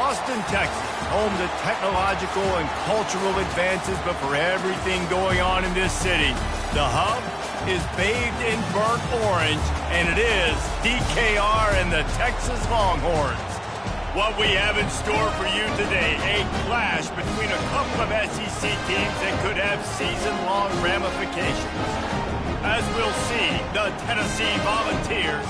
Austin, Texas, home to technological and cultural advances, but for everything going on in this city, the hub is bathed in burnt orange, and it is DKR and the Texas Longhorns. What we have in store for you today, a clash between a couple of SEC teams that could have season-long ramifications. As we'll see, the Tennessee Volunteers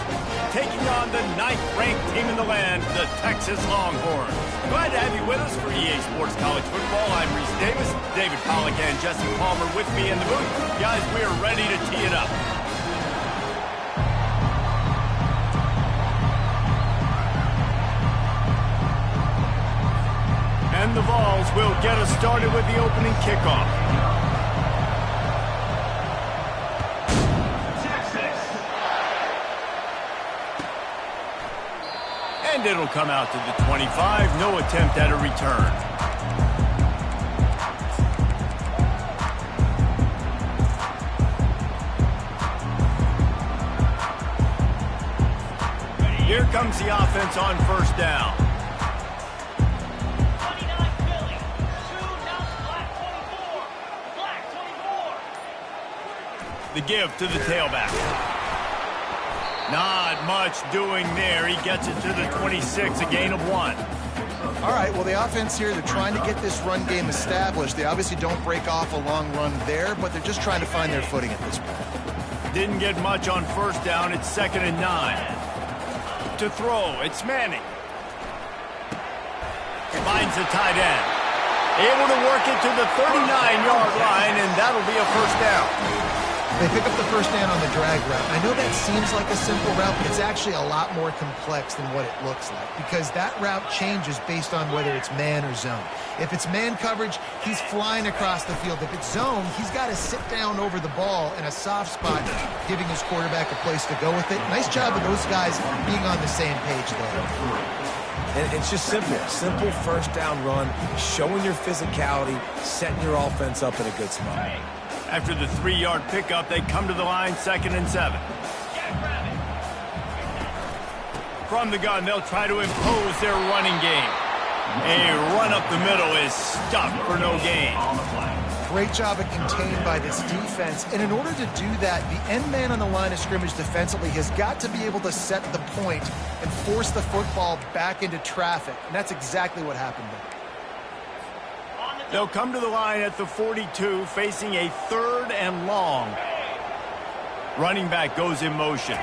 taking on the 9th-ranked team in the land, the Texas Longhorns. Glad to have you with us for EA Sports College Football. I'm Reese Davis, David Pollack and Jesse Palmer with me in the booth. Guys, we are ready to tee it up. And the Vols will get us started with the opening kickoff. And it'll come out to the 25. No attempt at a return. Here comes the offense on first down. The give to the tailback. Not much doing there. He gets it to the 26, a gain of 1. All right, well, the offense here, they're trying to get this run game established. They obviously don't break off a long run there, but they're just trying to find their footing at this point. Didn't get much on first down. It's 2nd and 9. To throw, it's Manning. Finds the tight end. Able to work it to the 39-yard line, and that'll be a first down. They pick up the first down on the drag route. I know that seems like a simple route, but it's actually a lot more complex than what it looks like because that route changes based on whether it's man or zone. If it's man coverage, he's flying across the field. If it's zone, he's got to sit down over the ball in a soft spot, giving his quarterback a place to go with it. Nice job of those guys being on the same page there. And it's just simple. Simple first down run, showing your physicality, setting your offense up in a good spot. After the 3-yard pickup, they come to the line, 2nd and 7. From the gun, they'll try to impose their running game. A run up the middle is stuck for no gain. Great job of contained by this defense. And in order to do that, the end man on the line of scrimmage defensively has got to be able to set the point and force the football back into traffic. And that's exactly what happened there. They'll come to the line at the 42, facing a 3rd and long. Running back goes in motion.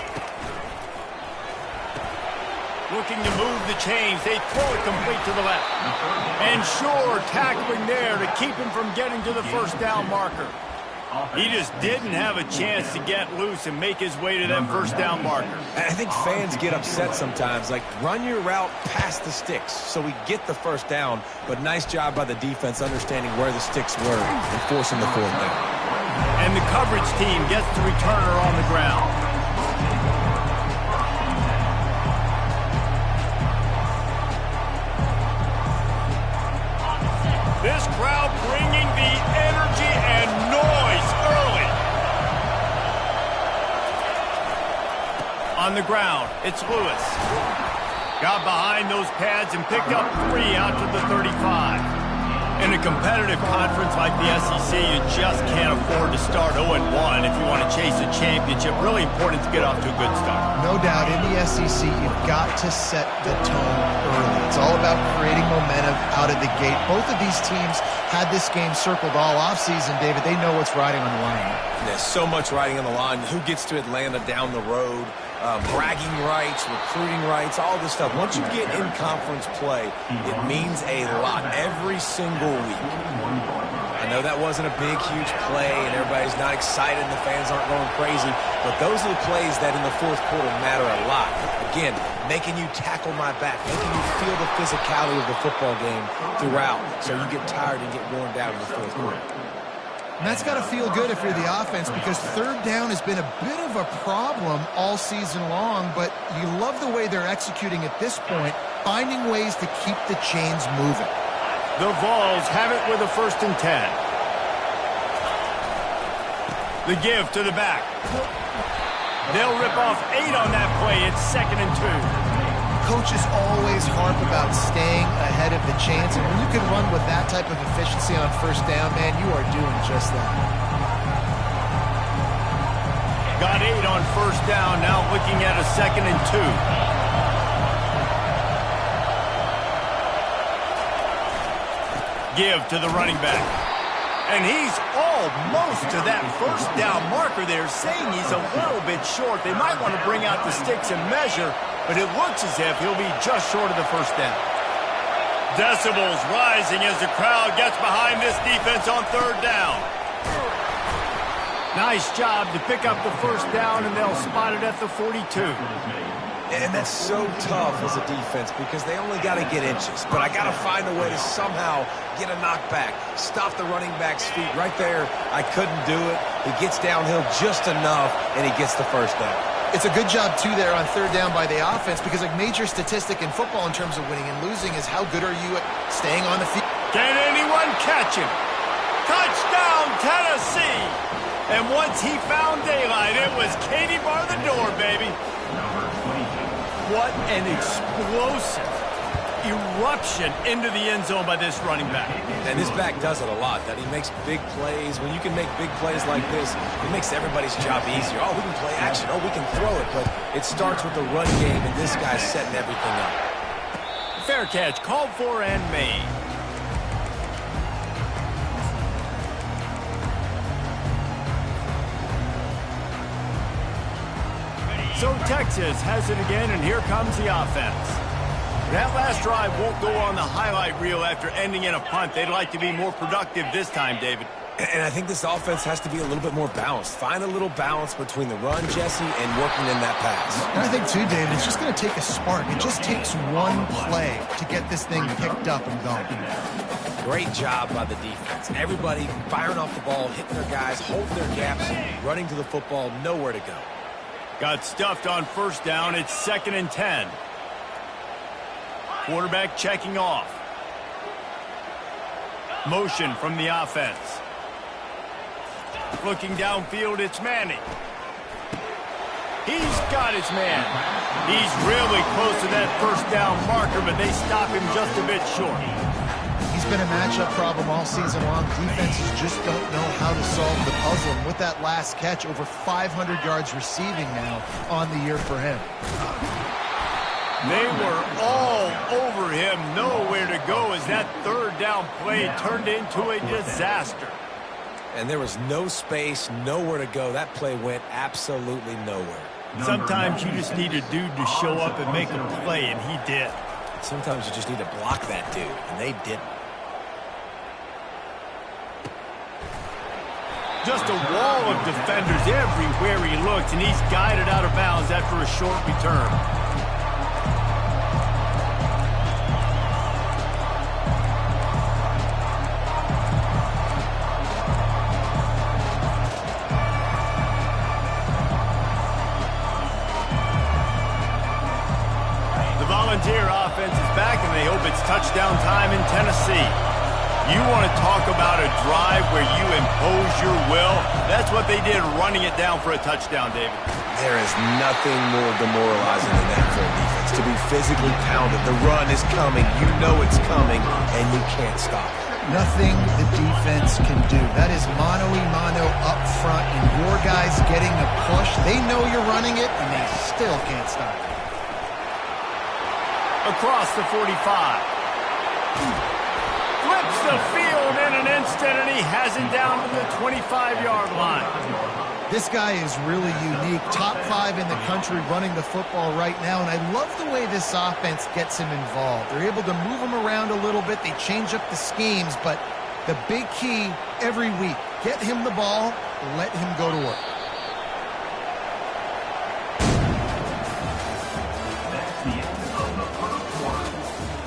Looking to move the chains. They throw it complete to the left. And sure, tackling there to keep him from getting to the first down marker. He just didn't have a chance to get loose and make his way to that first down marker. I think fans get upset sometimes. Like, run your route past the sticks so we get the first down. But nice job by the defense understanding where the sticks were and forcing the 4th down. And the coverage team gets the returner on the ground. This crowd bringing the energy and noise early. On the ground, it's Lewis. Got behind those pads and picked up 3 out to the 35. In a competitive conference like the SEC, you just can't afford to start 0-1 if you want to chase a championship. Really important to get off to a good start. No doubt, in the SEC, you've got to set the tone early. It's all about creating momentum out of the gate. Both of these teams had this game circled all offseason, David. They know what's riding on the line. There's so much riding on the line. Who gets to Atlanta down the road? Bragging rights, recruiting rights, all this stuff. Once you get in conference play, it means a lot every single week. I know that wasn't a big, huge play, and everybody's not excited, and the fans aren't going crazy, but those are the plays that in the 4th quarter matter a lot. Again, making you tackle my back, making you feel the physicality of the football game throughout, so you get tired and get worn down in the 4th quarter. And that's got to feel good if you're the offense because 3rd down has been a bit of a problem all season long, but you love the way they're executing at this point, finding ways to keep the chains moving. The Vols have it with a 1st and 10. The give to the back. They'll rip off 8 on that play. It's 2nd and 2. coaches always harp about staying ahead of the chance, and when you can run with that type of efficiency on first down, man, you are doing just that. Got 8 on first down, now looking at a 2nd and 2. Give to the running back. And he's almost to that first down marker there, saying he's a little bit short. They might want to bring out the sticks and measure, but it looks as if he'll be just short of the first down. Decibels rising as the crowd gets behind this defense on 3rd down. Nice job to pick up the first down, and they'll spot it at the 42. And that's so tough as a defense because they only got to get inches. But I got to find a way to somehow get a knockback, stop the running back's feet right there. I couldn't do it. He gets downhill just enough, and he gets the first down. It's a good job, too, there on 3rd down by the offense because a major statistic in football in terms of winning and losing is how good are you at staying on the field. Can anyone catch him? Touchdown, Tennessee! And once he found daylight, it was Katie bar the door, baby. What an explosive eruption into the end zone by this running back. And this back does it a lot, that he makes big plays. When you can make big plays like this, it makes everybody's job easier. Oh, we can play action. Oh, we can throw it. But it starts with the run game, and this guy's setting everything up. Fair catch, called for and made. So Texas has it again, and here comes the offense. That last drive won't go on the highlight reel after ending in a punt. They'd like to be more productive this time, David. And I think this offense has to be a little bit more balanced. Find a little balance between the run, Jesse, and working in that pass. And I think, too, David, it's just going to take a spark. It just takes one play to get this thing picked up and going. Great job by the defense. Everybody firing off the ball, hitting their guys, holding their gaps, running to the football, nowhere to go. Got stuffed on first down. It's 2nd and 10. Quarterback checking off. Motion from the offense. Looking downfield, it's Manning. He's got his man. He's really close to that first down marker, but they stop him just a bit short. He's been a matchup problem all season long. Defenses just don't know how to solve the puzzle. And with that last catch, over 500 yards receiving now on the year for him. They were all over him, nowhere to go as that 3rd down play turned into a disaster. And there was no space, nowhere to go. That play went absolutely nowhere. Sometimes you just need a dude to show up and make a play, and he did. Sometimes you just need to block that dude, and they didn't. Just a wall of defenders everywhere he looks, and he's guided out of bounds after a short return. The Volunteer offense is back, and they hope it's touchdown time in Tennessee. You want to talk about a drive where you impose your will? That's what they did, running it down for a touchdown, David. There is nothing more demoralizing than that for a defense. To be physically pounded. The run is coming. You know it's coming, and you can't stop it. Nothing the defense can do. That is mano-a-mano up front, and your guys getting the push. They know you're running it, and they still can't stop it. Across the 45. Flips the field in an instant, and he has it down to the 25-yard line. This guy is really unique. Top 5 in the country running the football right now, and I love the way this offense gets him involved. They're able to move him around a little bit. They change up the schemes, but the big key every week, get him the ball, let him go to work. That's the end of the first quarter.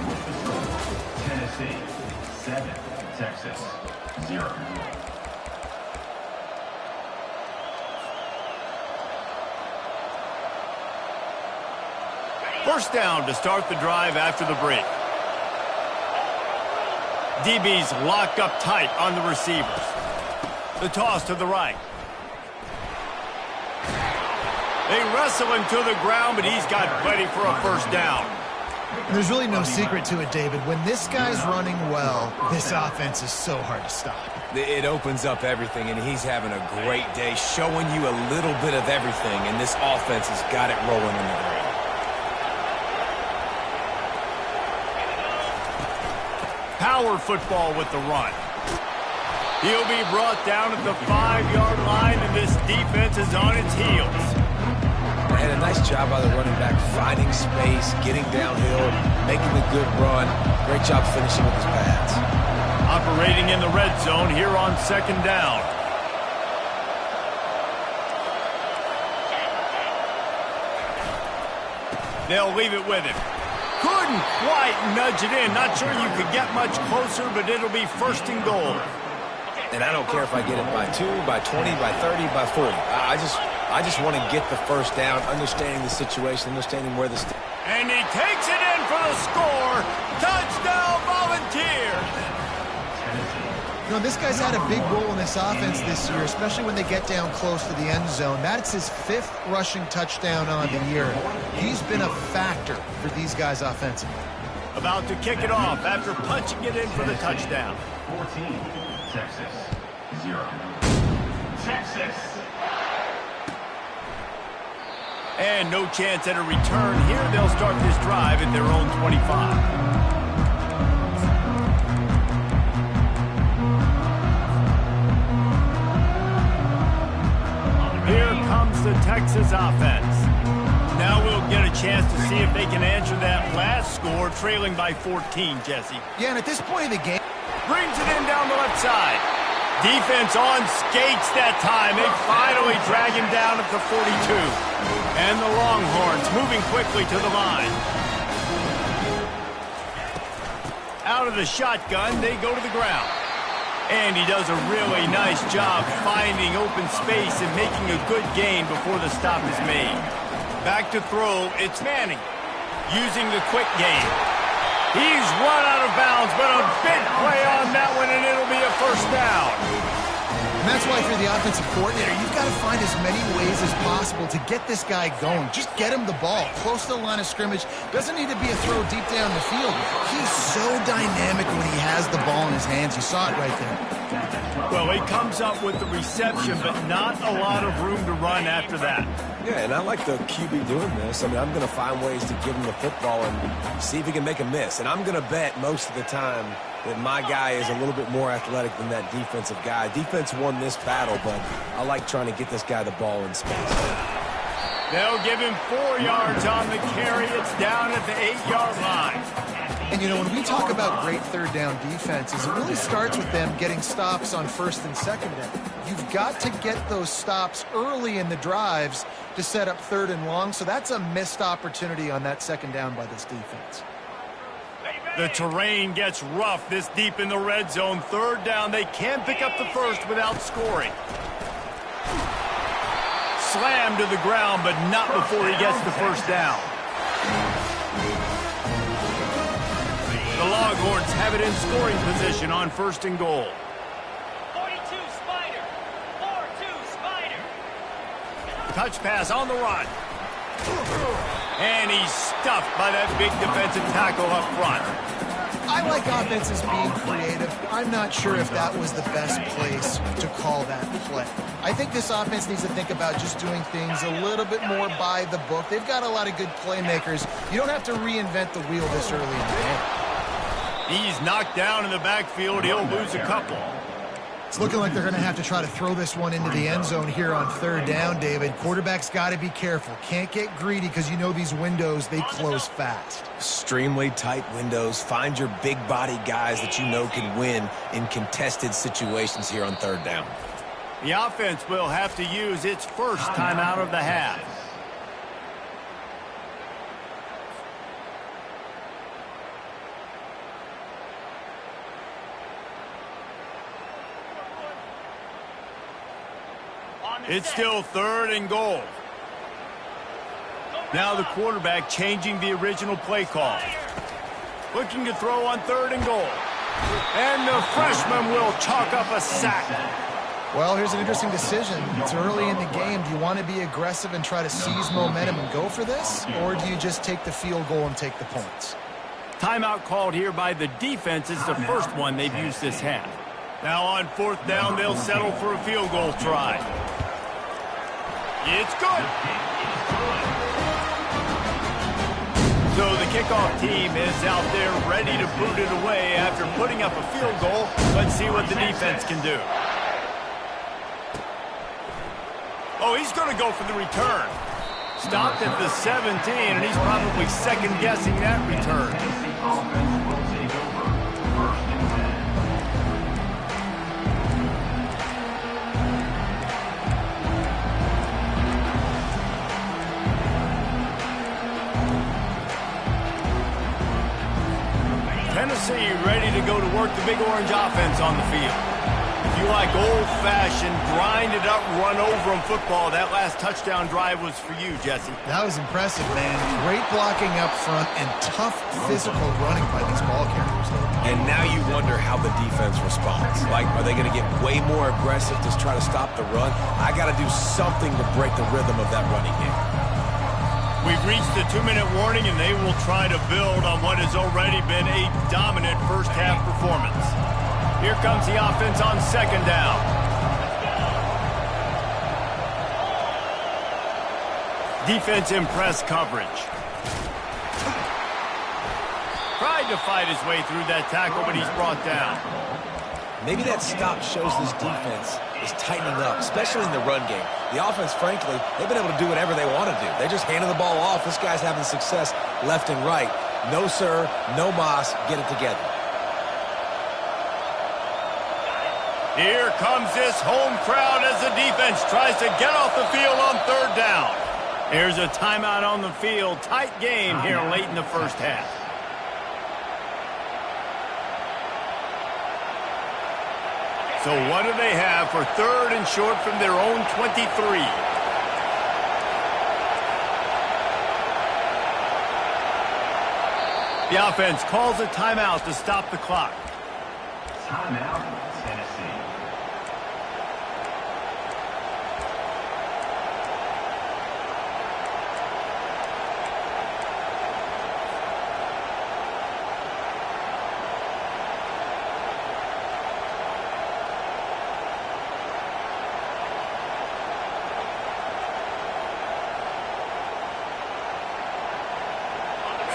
With the score, Tennessee 7, Texas 0. First down to start the drive after the break. DB's locked up tight on the receivers. The toss to the right. They wrestle him to the ground, but he's got plenty for a first down. And there's really no secret to it, David. When this guy's running well, this offense is so hard to stop. It opens up everything, and he's having a great day, showing you a little bit of everything, and this offense has got it rolling in the ground. Power football with the run. He'll be brought down at the 5-yard line, and this defense is on its heels. And a nice job by the running back, finding space, getting downhill, making a good run. Great job finishing with his pads. Operating in the red zone here on 2nd down. They'll leave it with him. Couldn't quite nudge it in. Not sure you could get much closer, but it'll be 1st and goal. And I don't care if I get it by 2, by 20, by 30, by 40. I just want to get the 1st down, understanding the situation, understanding where the... And he takes it in for the score. Touchdown, Volunteers! You know, this guy's had a big role in this offense this year, especially when they get down close to the end zone. That's his 5th rushing touchdown on the year. He's been a factor for these guys offensively. About to kick it off after punching it in for the touchdown. 14, Texas, 0. Texas. And no chance at a return here. They'll start this drive at their own 25. Here comes the Texas offense. Now we'll get a chance to see if they can answer that last score, trailing by 14, Jesse. Yeah, and at this point of the game... Brings it in down the left side. Defense on skates that time. They finally drag him down at the 42. And the Longhorns moving quickly to the line. Out of the shotgun, they go to the ground. And he does a really nice job finding open space and making a good gain before the stop is made. Back to throw, it's Manning using the quick game. He's run out of bounds, but a big play on that one, and it'll be a 1st down. And that's why for the offensive coordinator, you've got to find as many ways as possible to get this guy going. Just get him the ball close to the line of scrimmage. Doesn't need to be a throw deep down the field. He's so dynamic when he has the ball in his hands. You saw it right there. Well, he comes up with the reception, but not a lot of room to run after that. Yeah, and I like the QB doing this. I mean, I'm going to find ways to give him the football and see if he can make a miss. And I'm going to bet most of the time that my guy is a little bit more athletic than that defensive guy. Defense won this battle, but I like trying to get this guy the ball in space. They'll give him 4 yards on the carry. It's down at the 8-yard line. And, you know, when we talk about great 3rd down defenses, it really starts with them getting stops on 1st and 2nd down. You've got to get those stops early in the drives to set up 3rd and long, so that's a missed opportunity on that 2nd down by this defense. The terrain gets rough this deep in the red zone. 3rd down, they can pick up the 1st without scoring. Slammed to the ground, but not before he gets the 1st down. The Longhorns have it in scoring position on 1st and goal. 42 Spider. 4-2 Spider. Touch pass on the run. And he's stuffed by that big defensive tackle up front. I like offenses being creative. I'm not sure if that was the best place to call that play. I think this offense needs to think about just doing things a little bit more by the book. They've got a lot of good playmakers. You don't have to reinvent the wheel this early in the game. He's knocked down in the backfield. He'll lose a couple. It's looking like they're going to have to try to throw this one into the end zone here on 3rd down, David. Quarterback's got to be careful. Can't get greedy because you know these windows, they close fast. Extremely tight windows. Find your big body guys that you know can win in contested situations here on 3rd down. The offense will have to use its 1st timeout of the half. It's still 3rd and goal. Now the quarterback changing the original play call. Looking to throw on 3rd and goal. And the freshman will chalk up a sack. Well, here's an interesting decision. It's early in the game. Do you want to be aggressive and try to seize momentum and go for this? Or do you just take the field goal and take the points? Timeout called here by the defense. It's the first one they've used this half. Now on 4th down, they'll settle for a field goal try. It's good. So the kickoff team is out there ready to boot it away after putting up a field goal. Let's see what the defense can do. Oh, he's going to go for the return. Stopped at the 17, and he's probably second-guessing that return. Tennessee ready to go to work the Big Orange offense on the field. If you like old-fashioned, grinded-up, run-over-'em football, that last touchdown drive was for you, Jesse. That was impressive, man. Great blocking up front and tough physical running by these ball carriers. And now you wonder how the defense responds. Like, are they going to get way more aggressive to try to stop the run? I got to do something to break the rhythm of that running game. We've reached the 2-minute warning, and they will try to build on what has already been a dominant first-half performance. Here comes the offense on 2nd down. Defense in press coverage. Tried to fight his way through that tackle, but he's brought down. Maybe that stop shows this defense is tightening up, especially in the run game. The offense, frankly, they've been able to do whatever they want to do. They're just handing the ball off. This guy's having success left and right. No, sir, no mas, get it together. Here comes this home crowd as the defense tries to get off the field on 3rd down. Here's a timeout on the field. Tight game here late in the first half. So what do they have for 3rd and short from their own 23? The offense calls a timeout to stop the clock. Timeout, Tennessee.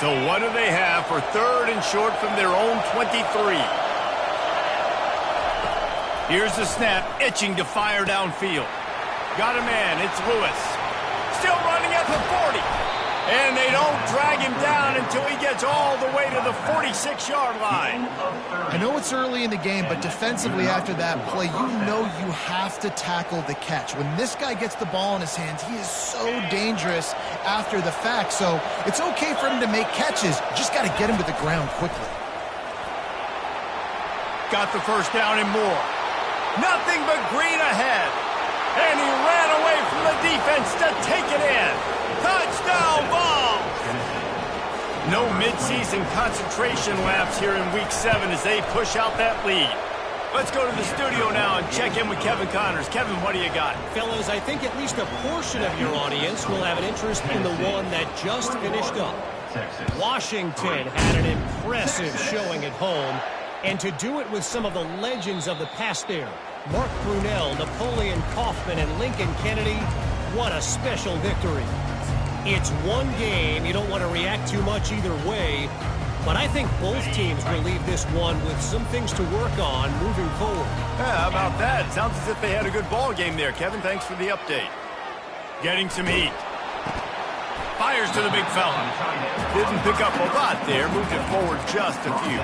So what do they have for 3rd and short from their own 23? Here's the snap, itching to fire downfield. Got a man, it's Lewis. Still running at the 40. And they don't drag him down until he gets all the way to the 46-yard line. I know it's early in the game, but defensively after that play, you know you have to tackle the catch. When this guy gets the ball in his hands, he is so dangerous after the fact. So it's okay for him to make catches. Just got to get him to the ground quickly. Got the first down and more. Nothing but green ahead. And he ran away from the defense to take it in. Touchdown ball! No midseason concentration laps here in Week 7 as they push out that lead. Let's go to the studio now and check in with Kevin Connors. Kevin, what do you got? Fellas, I think at least a portion of your audience will have an interest in the one that just finished up. Washington had an impressive showing at home, and to do it with some of the legends of the past there, Mark Brunell, Napoleon Kaufman, and Lincoln Kennedy, what a special victory. It's one game. You don't want to react too much either way, but I think both teams will leave this one with some things to work on moving forward. Yeah, how about that? Sounds as if they had a good ball game there. Kevin, thanks for the update. Getting some heat. Fires to the big fella. Didn't pick up a lot there. Moved it forward just a few.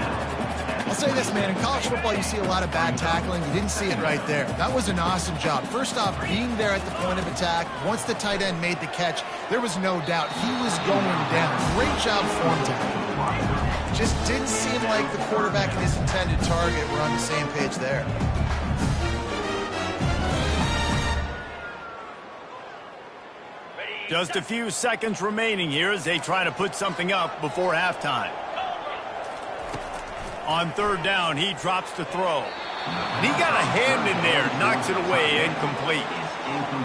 I'll say this, man. In college football, you see a lot of bad tackling. You didn't see it right there. That was an awesome job. First off, being there at the point of attack. Once the tight end made the catch, there was no doubt he was going down. Great job form tackling. Just didn't seem like the quarterback and his intended target were on the same page there. Just a few seconds remaining here as they try to put something up before halftime. On 3rd down, he drops to throw. And he got a hand in there, knocks it away, incomplete.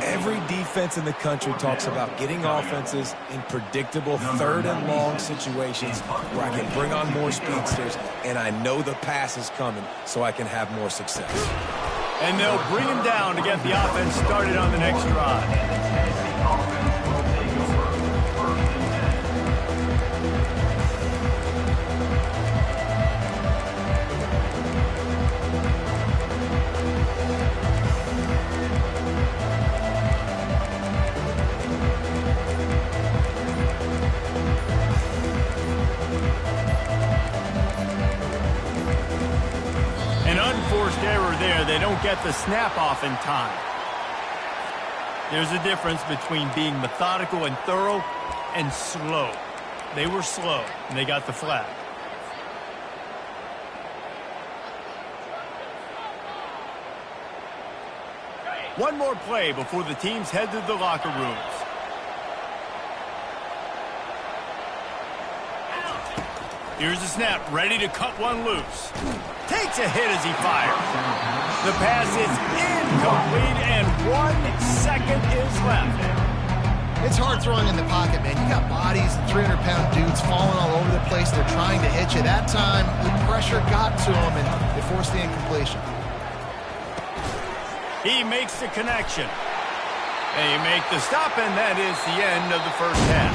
Every defense in the country talks about getting offenses in predictable third and long situations where I can bring on more speedsters and I know the pass is coming so I can have more success. And they'll bring him down to get the offense started on the next drive. Error there. They don't get the snap off in time. There's a difference between being methodical and thorough and slow. They were slow, and they got the flag. One more play before the teams head to the locker rooms. Here's the snap, ready to cut one loose. Takes a hit as he fires. The pass is incomplete, and 1 second is left. It's hard throwing in the pocket, man. You got bodies, 300-pound dudes falling all over the place. They're trying to hit you. That time, the pressure got to them, and they forced the incompletion. He makes the connection. They make the stop, and that is the end of the first half.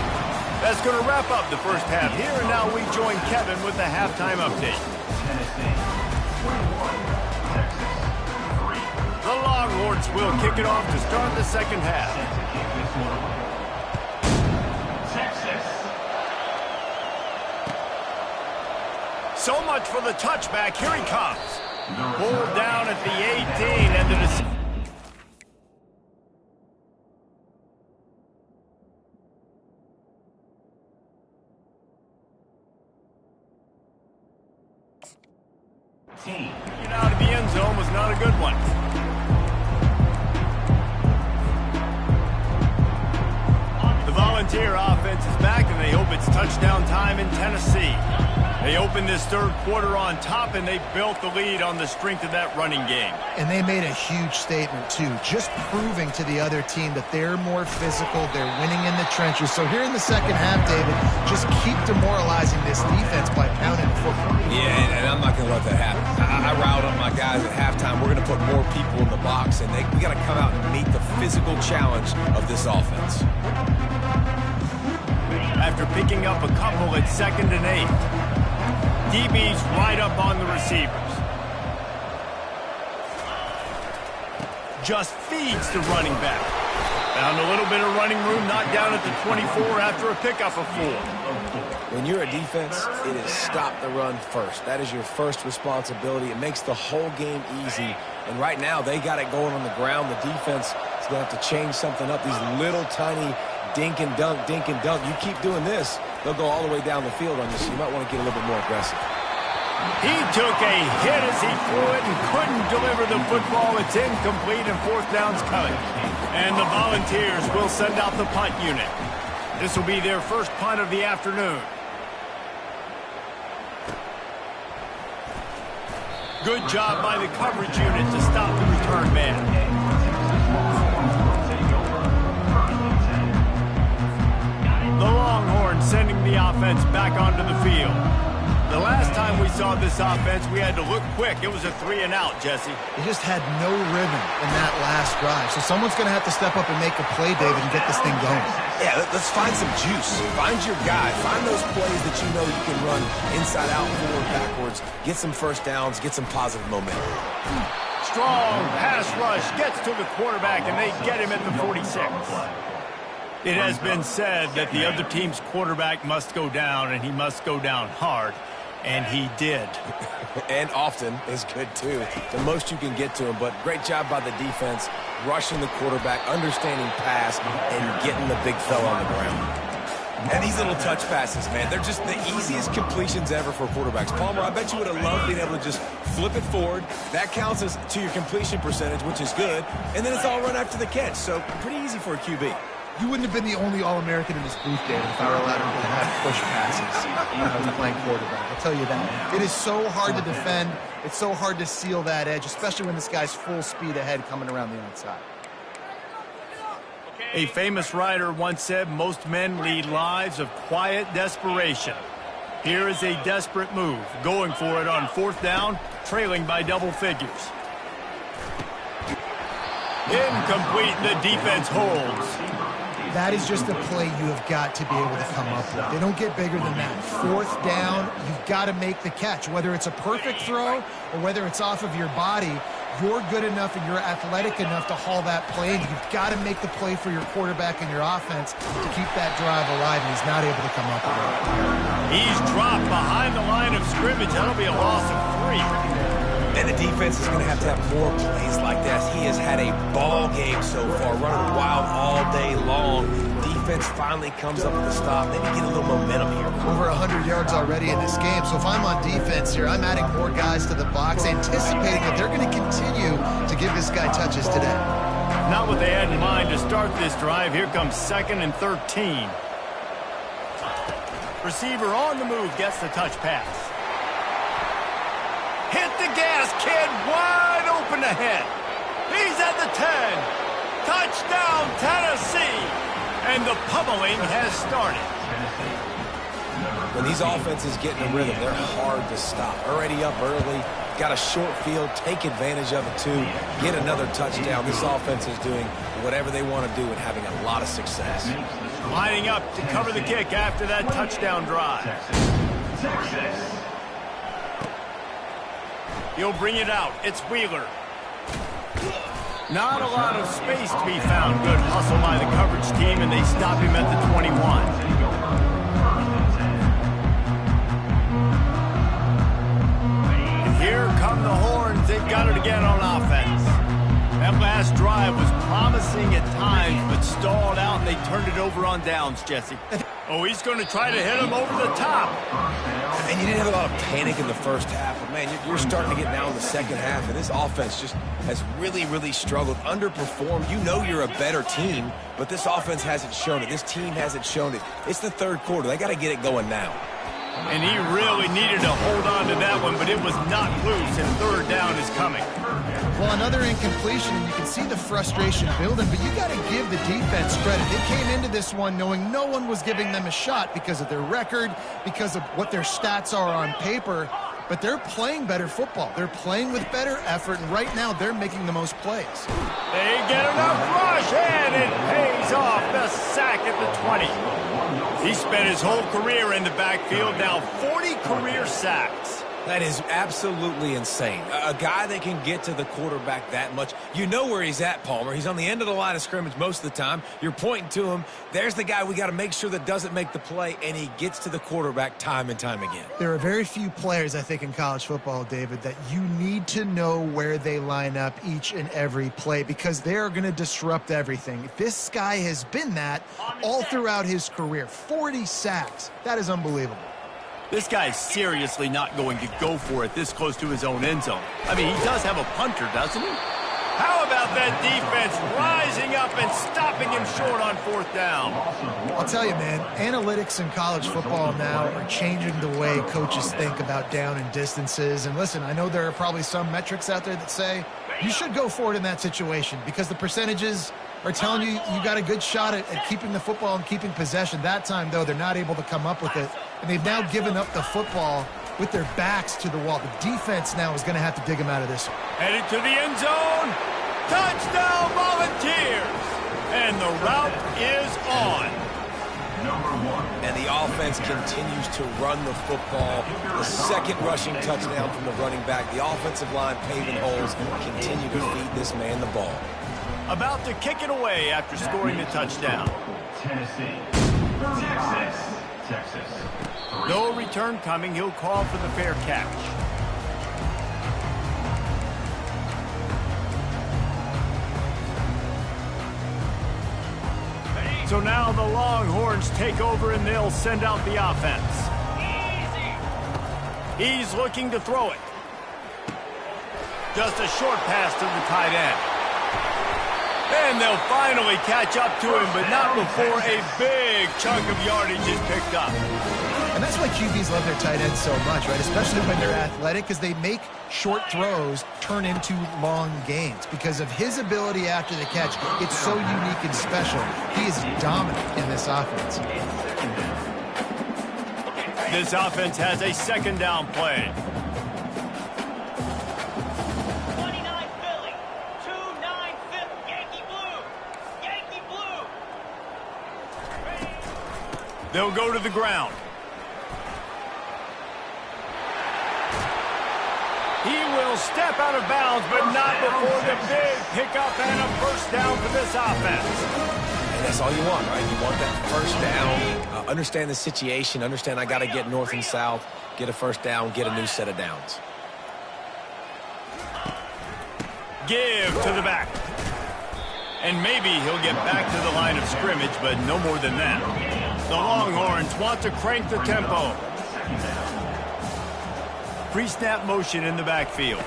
That's going to wrap up the first half here, and now we join Kevin with the halftime update. The Longhorns will kick it off to start the second half. So much for the touchback. Here he comes. Pulled down at the 18, and the out of the end zone was not a good one. The Volunteer offense is back, and they hope it's touchdown time in Tennessee. They opened this third quarter on top, and they built the lead on the strength of that running game. And they made a huge statement, too, just proving to the other team that they're more physical, they're winning in the trenches. So here in the second half, David, just keep demoralizing this defense by pounding the football. Yeah, and I'm not going to let that happen. I riled up my guys at halftime. We're going to put more people in the box, and we got to come out and meet the physical challenge of this offense. After picking up a couple at 2nd and 8. DB's right up on the receivers. Just feeds the running back. Found a little bit of running room, knocked down at the 24 after a pickup of 4. When you're a defense, it is stop the run first. That is your first responsibility. It makes the whole game easy. And right now, they got it going on the ground. The defense is going to have to change something up. These little tiny dink and dunk, dink and dunk. You keep doing this, they'll go all the way down the field on you, so you might want to get a little bit more aggressive. He took a hit as he threw it and couldn't deliver the football. It's incomplete, and 4th down's coming. And the Volunteers will send out the punt unit. This will be their first punt of the afternoon. Good job by the coverage unit to stop the return man. The Longhorns sending the offense back onto the field. The last time we saw this offense, we had to look quick. It was a 3 and out, Jesse. They just had no rhythm in that last drive. So someone's going to have to step up and make a play, David, and get this thing going. Yeah, let's find some juice. Find your guy. Find those plays that you know you can run inside out, forward, backwards. Get some first downs. Get some positive momentum. Strong pass rush gets to the quarterback, and they get him at the 46. It has been said that the other team's quarterback must go down, and he must go down hard. And he did. And often is good, too. The most you can get to him. But great job by the defense, rushing the quarterback, understanding pass, and getting the big fella on the ground. And these little touch passes, man, they're just the easiest completions ever for quarterbacks. Palmer, I bet you would have loved being able to just flip it forward. That counts as to your completion percentage, which is good. And then it's all run after the catch. So pretty easy for a QB. You wouldn't have been the only All-American in this booth, David, if I were allowed to have push passes when I was playing quarterback. I'll tell you that. It is so hard to defend. It's so hard to seal that edge, especially when this guy's full speed ahead coming around the outside. A famous writer once said, most men lead lives of quiet desperation. Here is a desperate move, going for it on 4th down, trailing by double figures. Incomplete, the defense holds. That is just a play you have got to be able to come up with. They don't get bigger than that. 4th down, you've got to make the catch. Whether it's a perfect throw or whether it's off of your body, you're good enough and you're athletic enough to haul that play. And you've got to make the play for your quarterback and your offense to keep that drive alive, and he's not able to come up with it. He's dropped behind the line of scrimmage. That'll be a loss of 3. And the defense is going to have more plays like that. He has had a ball game so far, running wild all day long. Defense finally comes up with a stop. Maybe get a little momentum here. Over 100 yards already in this game. So if I'm on defense here, I'm adding more guys to the box, anticipating that they're going to continue to give this guy touches today. Not what they had in mind to start this drive. Here comes 2nd and 13. Receiver on the move, gets the touch pass. Hit the gas, kid, wide open ahead. He's at the 10. Touchdown, Tennessee. And the pummeling has started. When these offenses get in a rhythm, they're hard to stop. Already up early, got a short field, take advantage of it too, get another touchdown. This offense is doing whatever they want to do and having a lot of success. Lining up to cover the kick after that touchdown drive. He'll bring it out. It's Wheeler. Not a lot of space to be found. Good hustle by the coverage team, and they stop him at the 21. And here come the horns. They've got it again on offense. That last drive was promising at times, but stalled out, and they turned it over on downs, Jesse. Oh, he's going to try to hit him over the top. And you didn't have a lot of panic in the first half, but, man, you're starting to get now in the second half, and this offense just has really, really struggled, underperformed. You know you're a better team, but this offense hasn't shown it. This team hasn't shown it. It's the 3rd quarter. They got to get it going now. And he really needed to hold on to that one, but it was not loose, and 3rd down is coming. Well, another incompletion, and you can see the frustration building, but you got to give the defense credit. They came into this one knowing no one was giving them a shot because of their record, because of what their stats are on paper, but they're playing better football. They're playing with better effort, and right now they're making the most plays. They get enough rush, and it pays off. The sack at the 20. He spent his whole career in the backfield, now 40 career sacks. That is absolutely insane. A guy that can get to the quarterback that much. You know where he's at, Palmer. He's on the end of the line of scrimmage most of the time. You're pointing to him. There's the guy we got to make sure that doesn't make the play, and he gets to the quarterback time and time again. There are very few players, I think, in college football, David, that you need to know where they line up each and every play because they're going to disrupt everything. This guy has been that all throughout his career. 40 sacks. That is unbelievable. This guy's seriously not going to go for it this close to his own end zone. I mean, he does have a punter, doesn't he? How about that defense rising up and stopping him short on 4th down? I'll tell you, man, analytics in college football now are changing the way coaches think about down and distances. And listen, I know there are probably some metrics out there that say you should go for it in that situation because the percentages are telling you you got a good shot at keeping the football and keeping possession. That time, though, they're not able to come up with it. And they've now given up the football with their backs to the wall. The defense now is going to have to dig them out of this one. Headed to the end zone. Touchdown, Volunteers. And the route is on. And the offense continues to run the football. The 2nd rushing touchdown from the running back. The offensive line paving holes continue to feed this man the ball. About to kick it away after scoring the touchdown. Tennessee. Texas. No return coming. He'll call for the fair catch. So now the Longhorns take over and they'll send out the offense. He's looking to throw it. Just a short pass to the tight end. And they'll finally catch up to him, but not before a big chunk of yardage is picked up. And that's why QBs love their tight ends so much, right? Especially when they're athletic, because they make short throws turn into long gains. Because of his ability after the catch, it's so unique and special. He is dominant in this offense. This offense has a second down play. 29 Philly, 2-9 Yankee Blue, Yankee Blue. They'll go to the ground. He will step out of bounds, but not before the big pickup and a first down for this offense. And that's all you want, right? You want that first down. Understand the situation. Understand I got to get north and south, get a first down, get a new set of downs. Give to the back. And maybe he'll get back to the line of scrimmage, but no more than that. The Longhorns want to crank the tempo. Pre-snap motion in the backfield.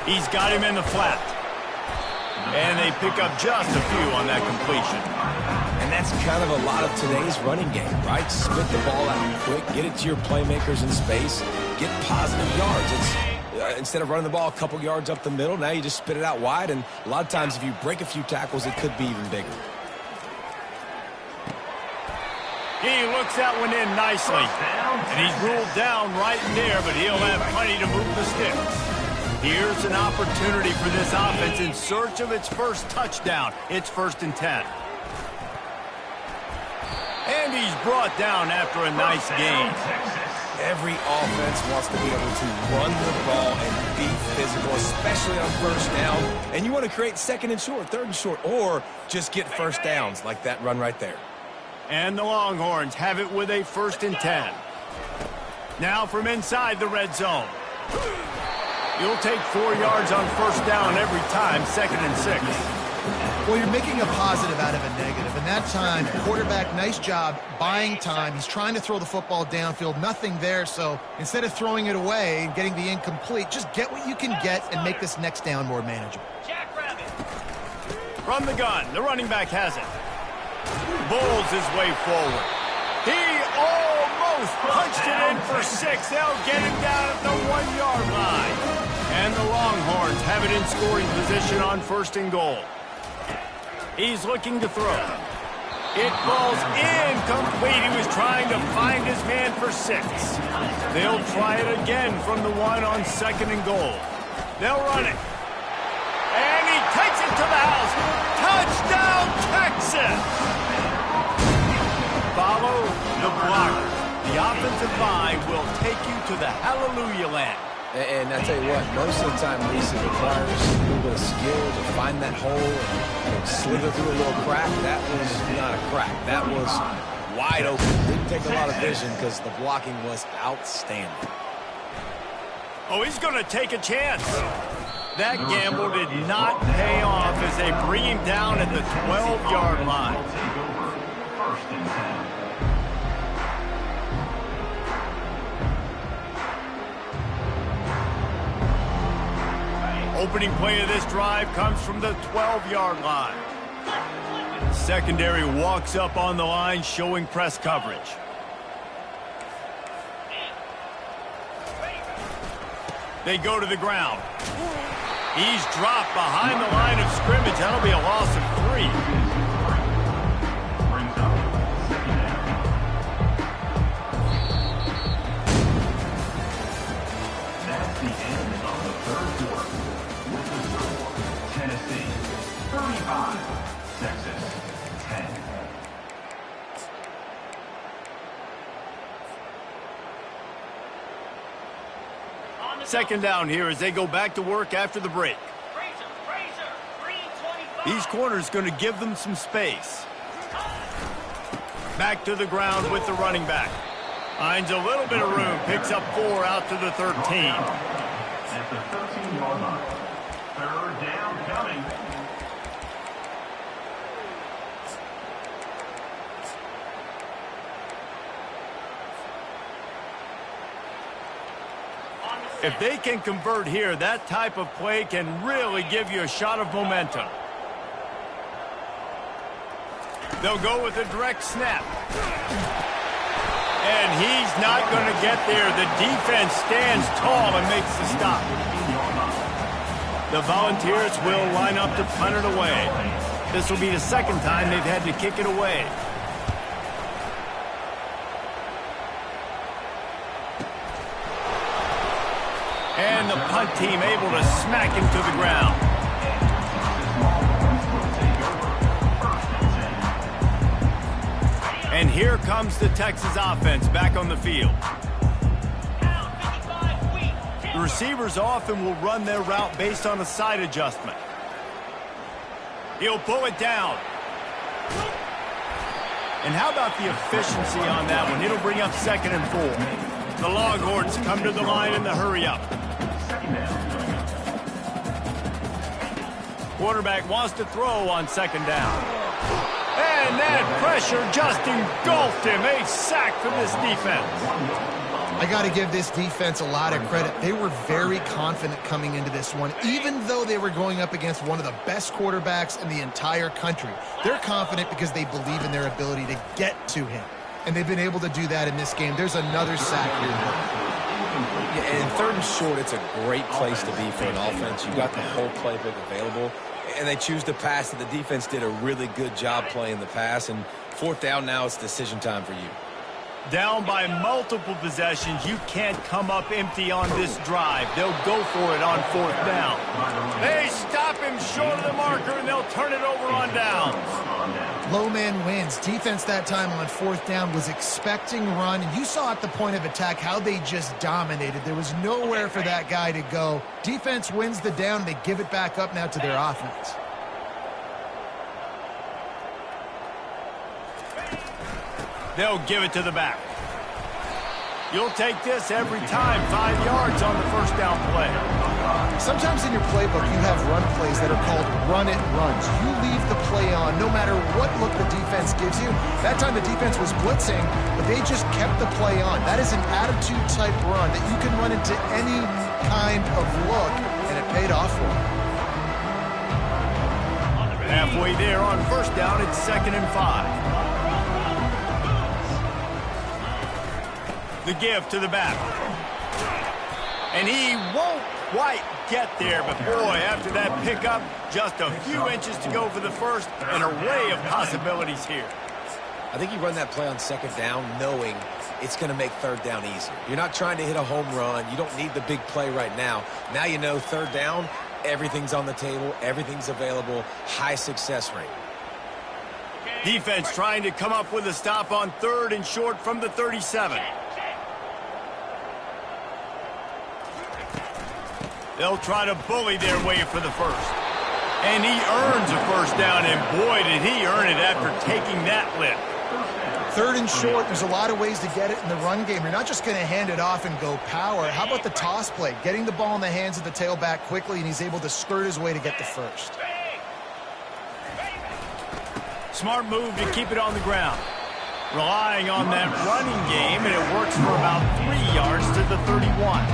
He's got him in the flat. And they pick up just a few on that completion. And that's kind of a lot of today's running game, right? Spit the ball out quick, get it to your playmakers in space, get positive yards. It's instead of running the ball a couple yards up the middle, now you just spit it out wide, and a lot of times if you break a few tackles, it could be even bigger. He looks that one in nicely. And he's ruled down right there, but he'll have plenty to move the sticks. Here's an opportunity for this offense in search of its first touchdown. It's 1st and 10. And he's brought down after a nice gain. Every offense wants to be able to run the ball and be physical, especially on first down. And you want to create 2nd and short, 3rd and short, or just get first downs like that run right there. And the Longhorns have it with a 1st and 10. Now from inside the red zone. You'll take 4 yards on first down every time, 2nd and 6. Well, you're making a positive out of a negative. And that time, quarterback, nice job buying time. He's trying to throw the football downfield. Nothing there. So instead of throwing it away and getting the incomplete, just get what you can get and make this next down more manageable. Jackrabbit. From the gun, the running back has it. Bulls his way forward. He almost punched it in for 6. They'll get him down at the 1-yard line. And the Longhorns have it in scoring position on 1st and goal. He's looking to throw. It falls incomplete. He was trying to find his man for 6. They'll try it again from the 1 on 2nd and goal. They'll run it. And he takes it to the house. Touchdown, Texas! Follow the blocker. The offensive line will take you to the hallelujah land. And I tell you what, most of the time, Reese, it requires a little bit of skill to find that hole and slither through a little crack. That was not a crack. That was wide open. Didn't take a lot of vision because the blocking was outstanding. Oh, he's going to take a chance. That gamble did not pay off as they bring him down at the 12-yard line. First and 10. Opening play of this drive comes from the 12-yard line. Secondary walks up on the line, showing press coverage. They go to the ground. He's dropped behind the line of scrimmage. That'll be a loss of 3. Brings up 2nd down. That's the end of the 3rd quarter. With the score, Tennessee 35, Texas 10. Second down here as they go back to work after the break. These corners going to give them some space. Back to the ground with the running back. Finds a little bit of room. Picks up 4 out to the 13. At the 13-yard line. 3rd down coming. If they can convert here, that type of play can really give you a shot of momentum. They'll go with a direct snap. And he's not going to get there. The defense stands tall and makes the stop. The Volunteers will line up to punt it away. This will be the second time they've had to kick it away. And the punt team able to smack him to the ground. And here comes the Texas offense back on the field. The receivers often will run their route based on a side adjustment. He'll pull it down. And how about the efficiency on that one? It'll bring up 2nd and 4. The Longhorns come to the line in the hurry-up. Quarterback wants to throw on 2nd down. And that pressure just engulfed him. A sack for this defense. I got to give this defense a lot of credit. They were very confident coming into this one. Even though they were going up against one of the best quarterbacks in the entire country, they're confident because they believe in their ability to get to him. And they've been able to do that in this game. There's another sack here. Yeah, and 3rd and short, it's a great place to be for an offense. You've got the whole playbook available, and they choose to pass. And the defense did a really good job playing the pass. And 4th down now, it's decision time for you. Down by multiple possessions, you can't come up empty on this drive. They'll go for it on 4th down. They stop him short of the marker, and they'll turn it over on downs. Low man wins. Defense that time on 4th down was expecting run, and you saw at the point of attack how they just dominated. There was nowhere for that guy to go. Defense wins the down. They give it back up now to their offense. They'll give it to the back. You'll take this every time. 5 yards on the 1st down play. Sometimes in your playbook, you have run plays that are called run-it runs. You leave the play on no matter what look the defense gives you. That time the defense was blitzing, but they just kept the play on. That is an attitude-type run that you can run into any kind of look, and it paid off for them. Halfway there on 1st down, it's 2nd and 5. The give to the back. And he won't quite get there, but boy, after that pickup, just a few inches to go for the 1st, an array of possibilities here. I think you run that play on 2nd down knowing it's going to make 3rd down easier. You're not trying to hit a home run. You don't need the big play right now. Now you know 3rd down, everything's on the table, everything's available, high success rate. Defense trying to come up with a stop on 3rd and short from the 37. They'll try to bully their way for the 1st. And he earns a 1st down, and boy, did he earn it after taking that lift. 3rd and short, there's a lot of ways to get it in the run game. You're not just going to hand it off and go power. How about the toss play? Getting the ball in the hands of the tailback quickly, and he's able to skirt his way to get the 1st. Smart move to keep it on the ground. Relying on that running game, and it works for about 3 yards to the 31.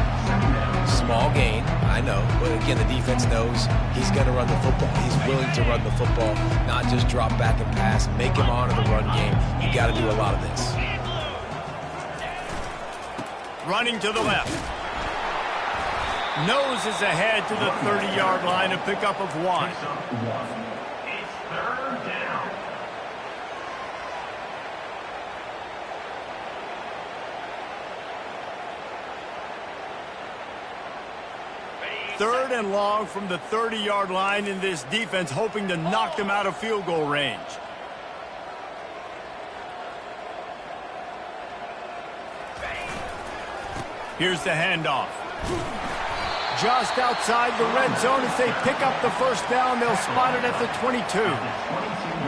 Small gain, I know, but again, the defense knows he's going to run the football. He's willing to run the football, not just drop back and pass, make him honor the run game. You got to do a lot of this. Running to the left. Noses ahead to the 30-yard line, a pickup of 1. It's 3rd down. 3rd and long from the 30-yard line, in this defense hoping to knock them out of field goal range. Here's the handoff. Just outside the red zone as they pick up the 1st down. They'll spot it at the 22.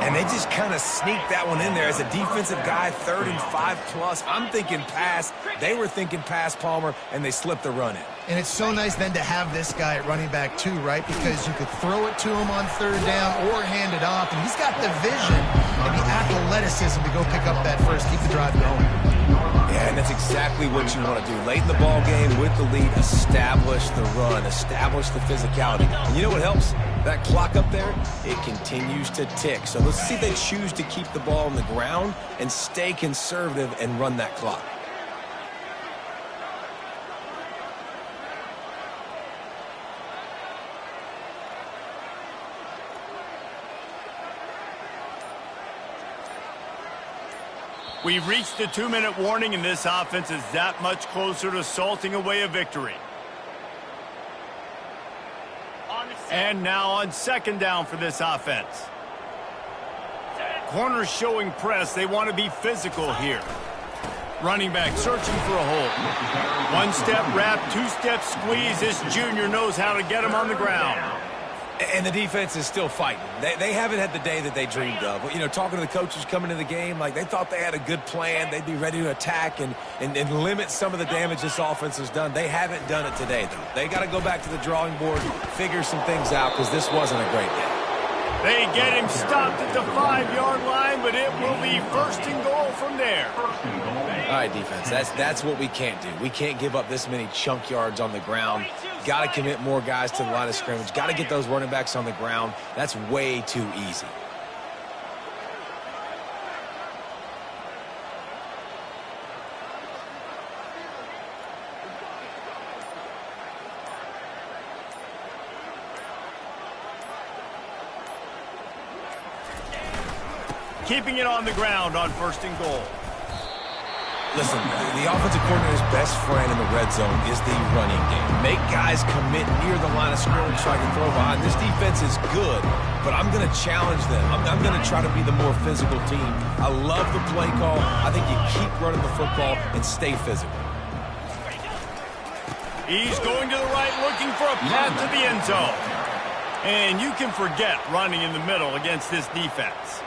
And they just kind of sneaked that one in there as a defensive guy, 3rd and 5+. I'm thinking pass. They were thinking pass, Palmer, and they slipped the run in. And it's so nice then to have this guy at running back too, right? Because you could throw it to him on 3rd down or hand it off. And he's got the vision and the athleticism to go pick up that 1st, keep the drive going. Yeah, and that's exactly what you want to do. Late in the ball game with the lead, establish the run, establish the physicality. And you know what helps? That clock up there, it continues to tick. So let's see if they choose to keep the ball on the ground and stay conservative and run that clock. We've reached the 2-minute warning, and this offense is that much closer to salting away a victory. And now on second down for this offense. Corners showing press. They want to be physical here. Running back searching for a hole. One-step wrap, two-step squeeze. This junior knows how to get him on the ground. And the defense is still fighting. They haven't had the day that they dreamed of. You know, talking to the coaches coming into the game, like they thought they had a good plan. They'd be ready to attack and limit some of the damage this offense has done. They haven't done it today, though. They got to go back to the drawing board, figure some things out, because this wasn't a great day. They get him stopped at the 5-yard line, but it will be first and goal from there. All right, defense, that's what we can't do. We can't give up this many chunk yards on the ground. Got to commit more guys to the line of scrimmage. Got to get those running backs on the ground. That's way too easy. Keeping it on the ground on first and goal. Listen, the offensive coordinator's best friend in the red zone is the running game. Make guys commit near the line of scrimmage so I can throw behind. This defense is good, but I'm going to challenge them. I'm going to try to be the more physical team. I love the play call. I think you keep running the football and stay physical. He's going to the right, looking for a path to the end zone. And you can forget running in the middle against this defense.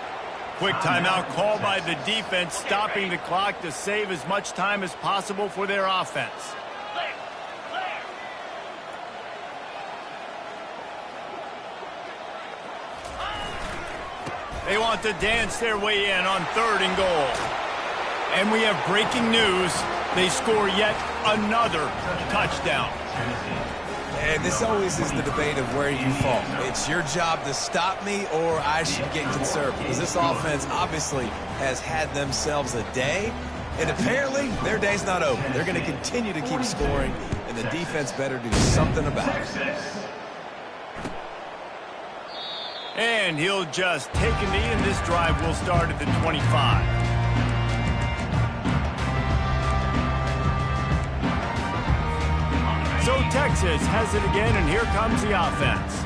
Quick timeout called by the defense, stopping the clock to save as much time as possible for their offense. They want to dance their way in on third and goal. And we have breaking news. They score yet another touchdown. And this always is the debate of where you fall. It's your job to stop me or I should get conservative. Because this offense obviously has had themselves a day. And apparently their day's not over. They're going to continue to keep scoring. And the defense better do something about it. And he'll just take a knee, and this drive will start at the 25. So Texas has it again, and here comes the offense.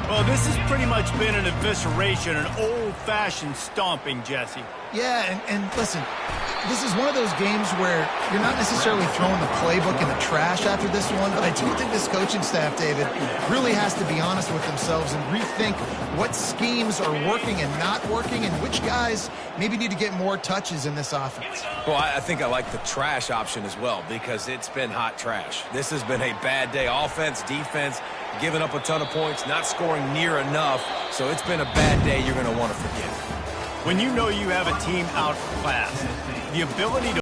Well, this has pretty much been an evisceration, an old-fashioned stomping, Jesse. Yeah, and listen, this is one of those games where you're not necessarily throwing the playbook in the trash after this one, but I do think this coaching staff, David, really has to be honest with themselves and rethink what schemes are working and not working and which guys maybe need to get more touches in this offense. Well, I think I like the trash option as well because it's been hot trash. This has been a bad day. Offense, defense, giving up a ton of points, not scoring near enough. So it's been a bad day you're going to want to forget. When you know you have a team outclassed, the ability to